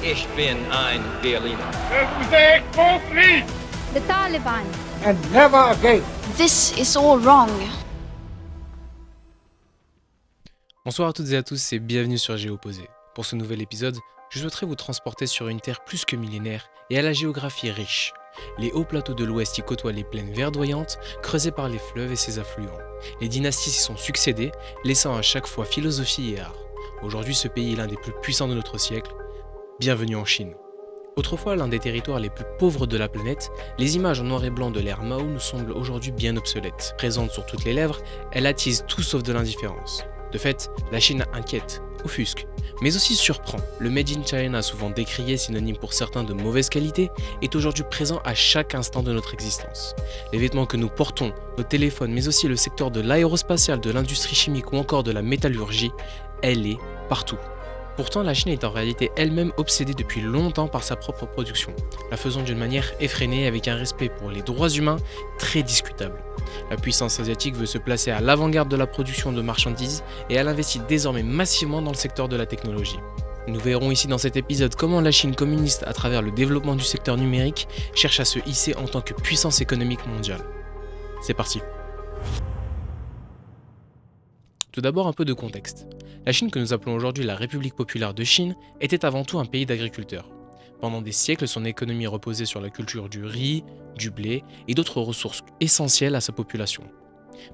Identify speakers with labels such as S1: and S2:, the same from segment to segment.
S1: Ich bin ein Berliner.
S2: Je vous ai compris.
S3: The Taliban.
S2: And never again.
S3: This is all wrong.
S4: Bonsoir à toutes et à tous et bienvenue sur Géoposé. Pour ce nouvel épisode, je souhaiterais vous transporter sur une terre plus que millénaire et à la géographie riche. Les hauts plateaux de l'Ouest y côtoient les plaines verdoyantes, creusées par les fleuves et ses affluents. Les dynasties s'y sont succédées, laissant à chaque fois philosophie et art. Aujourd'hui, ce pays est l'un des plus puissants de notre siècle. Bienvenue en Chine. Autrefois l'un des territoires les plus pauvres de la planète, les images en noir et blanc de l'ère Mao nous semblent aujourd'hui bien obsolètes. Présente sur toutes les lèvres, elle attise tout sauf de l'indifférence. De fait, la Chine inquiète, offusque, mais aussi surprend. Le Made in China, souvent décrié, synonyme pour certains de mauvaise qualité, est aujourd'hui présent à chaque instant de notre existence. Les vêtements que nous portons, nos téléphones, mais aussi le secteur de l'aérospatial, de l'industrie chimique ou encore de la métallurgie, elle est partout. Pourtant, la Chine est en réalité elle-même obsédée depuis longtemps par sa propre production, la faisant d'une manière effrénée avec un respect pour les droits humains très discutable. La puissance asiatique veut se placer à l'avant-garde de la production de marchandises et elle investit désormais massivement dans le secteur de la technologie. Nous verrons ici dans cet épisode comment la Chine communiste, à travers le développement du secteur numérique, cherche à se hisser en tant que puissance économique mondiale. C'est parti. Tout d'abord un peu de contexte. La Chine que nous appelons aujourd'hui la République populaire de Chine était avant tout un pays d'agriculteurs. Pendant des siècles, son économie reposait sur la culture du riz, du blé et d'autres ressources essentielles à sa population.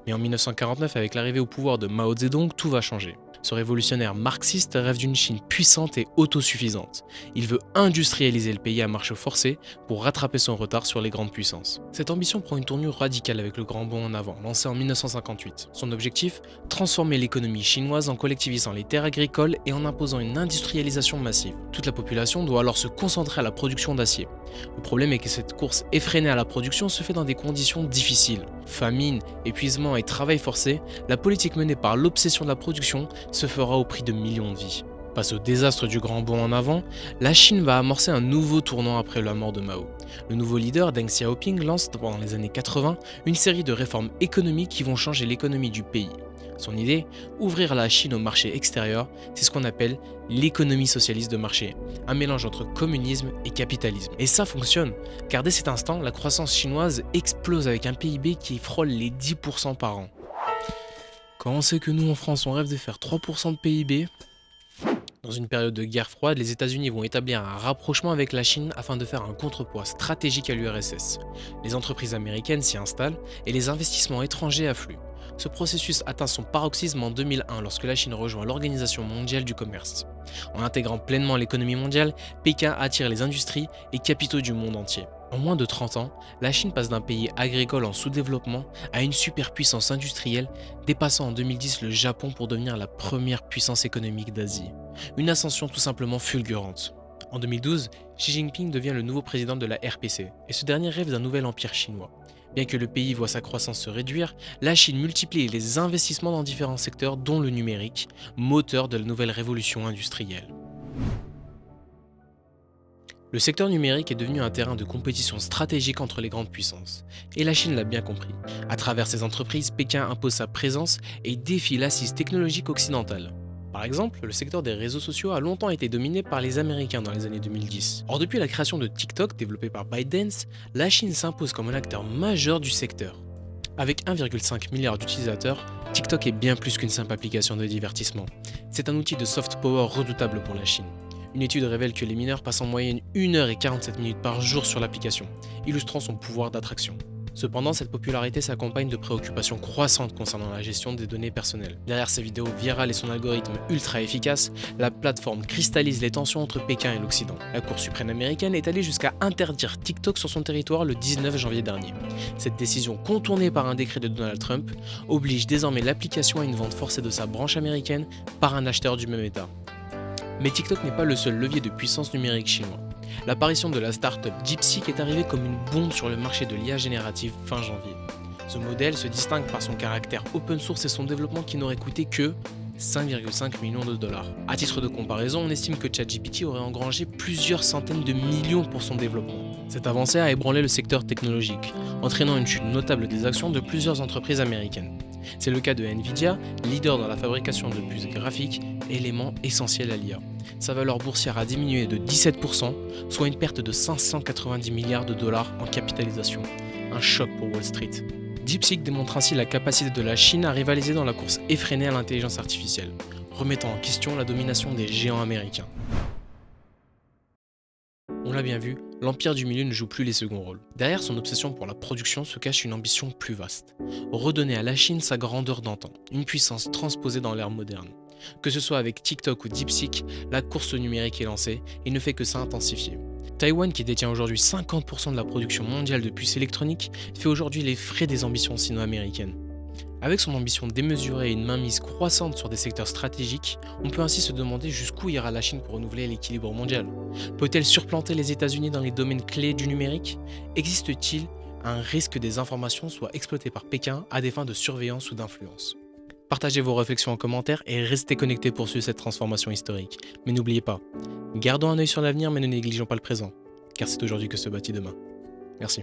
S4: Mais en 1949, avec l'arrivée au pouvoir de Mao Zedong, tout va changer. Ce révolutionnaire marxiste rêve d'une Chine puissante et autosuffisante. Il veut industrialiser le pays à marche forcée pour rattraper son retard sur les grandes puissances. Cette ambition prend une tournure radicale avec le grand bond en avant, lancé en 1958. Son objectif ? Transformer l'économie chinoise en collectivisant les terres agricoles et en imposant une industrialisation massive. Toute la population doit alors se concentrer à la production d'acier. Le problème est que cette course effrénée à la production se fait dans des conditions difficiles. Famine, épuisement et travail forcé, la politique menée par l'obsession de la production se fera au prix de millions de vies. Face au désastre du grand bond en avant, la Chine va amorcer un nouveau tournant après la mort de Mao. Le nouveau leader Deng Xiaoping lance pendant les années 80 une série de réformes économiques qui vont changer l'économie du pays. Son idée, ouvrir la Chine au marché extérieur, c'est ce qu'on appelle l'économie socialiste de marché, un mélange entre communisme et capitalisme. Et ça fonctionne, car dès cet instant, la croissance chinoise explose avec un PIB qui frôle les 10% par an. Quand on sait que nous en France on rêve de faire 3% de PIB, dans une période de guerre froide, les États-Unis vont établir un rapprochement avec la Chine afin de faire un contrepoids stratégique à l'URSS. Les entreprises américaines s'y installent et les investissements étrangers affluent. Ce processus atteint son paroxysme en 2001 lorsque la Chine rejoint l'Organisation mondiale du commerce. En intégrant pleinement l'économie mondiale, Pékin attire les industries et capitaux du monde entier. En moins de 30 ans, la Chine passe d'un pays agricole en sous-développement à une superpuissance industrielle, dépassant en 2010 le Japon pour devenir la première puissance économique d'Asie. Une ascension tout simplement fulgurante. En 2012, Xi Jinping devient le nouveau président de la RPC, et ce dernier rêve d'un nouvel empire chinois. Bien que le pays voit sa croissance se réduire, la Chine multiplie les investissements dans différents secteurs dont le numérique, moteur de la nouvelle révolution industrielle. Le secteur numérique est devenu un terrain de compétition stratégique entre les grandes puissances. Et la Chine l'a bien compris. À travers ses entreprises, Pékin impose sa présence et défie l'assise technologique occidentale. Par exemple, le secteur des réseaux sociaux a longtemps été dominé par les Américains dans les années 2010. Or, depuis la création de TikTok, développé par ByteDance, la Chine s'impose comme un acteur majeur du secteur. Avec 1,5 milliard d'utilisateurs, TikTok est bien plus qu'une simple application de divertissement. C'est un outil de soft power redoutable pour la Chine. Une étude révèle que les mineurs passent en moyenne 1h47 par jour sur l'application, illustrant son pouvoir d'attraction. Cependant, cette popularité s'accompagne de préoccupations croissantes concernant la gestion des données personnelles. Derrière ces vidéos virales et son algorithme ultra efficace, la plateforme cristallise les tensions entre Pékin et l'Occident. La Cour suprême américaine est allée jusqu'à interdire TikTok sur son territoire le 19 janvier dernier. Cette décision, contournée par un décret de Donald Trump, oblige désormais l'application à une vente forcée de sa branche américaine par un acheteur du même État. Mais TikTok n'est pas le seul levier de puissance numérique chinois. L'apparition de la start-up DeepSeek est arrivée comme une bombe sur le marché de l'IA générative fin janvier. Ce modèle se distingue par son caractère open source et son développement qui n'aurait coûté que 5,5 millions de dollars. À titre de comparaison, on estime que ChatGPT aurait engrangé plusieurs centaines de millions pour son développement. Cette avancée a ébranlé le secteur technologique, entraînant une chute notable des actions de plusieurs entreprises américaines. C'est le cas de Nvidia, leader dans la fabrication de puces graphiques, élément essentiel à l'IA. Sa valeur boursière a diminué de 17%, soit une perte de 590 milliards de dollars en capitalisation. Un choc pour Wall Street. DeepSeek démontre ainsi la capacité de la Chine à rivaliser dans la course effrénée à l'intelligence artificielle, remettant en question la domination des géants américains. On l'a bien vu, l'Empire du Milieu ne joue plus les seconds rôles. Derrière son obsession pour la production se cache une ambition plus vaste. Redonner à la Chine sa grandeur d'antan, une puissance transposée dans l'ère moderne. Que ce soit avec TikTok ou DeepSeek, la course au numérique est lancée et ne fait que s'intensifier. Taïwan, qui détient aujourd'hui 50% de la production mondiale de puces électroniques, fait aujourd'hui les frais des ambitions sino-américaines. Avec son ambition démesurée et une mainmise croissante sur des secteurs stratégiques, on peut ainsi se demander jusqu'où ira la Chine pour renouveler l'équilibre mondial. Peut-elle surplanter les États-Unis dans les domaines clés du numérique? Existe-t-il un risque que des informations soient exploitées par Pékin à des fins de surveillance ou d'influence? Partagez vos réflexions en commentaire et restez connectés pour suivre cette transformation historique. Mais n'oubliez pas, gardons un œil sur l'avenir mais ne négligeons pas le présent, car c'est aujourd'hui que se bâtit demain. Merci.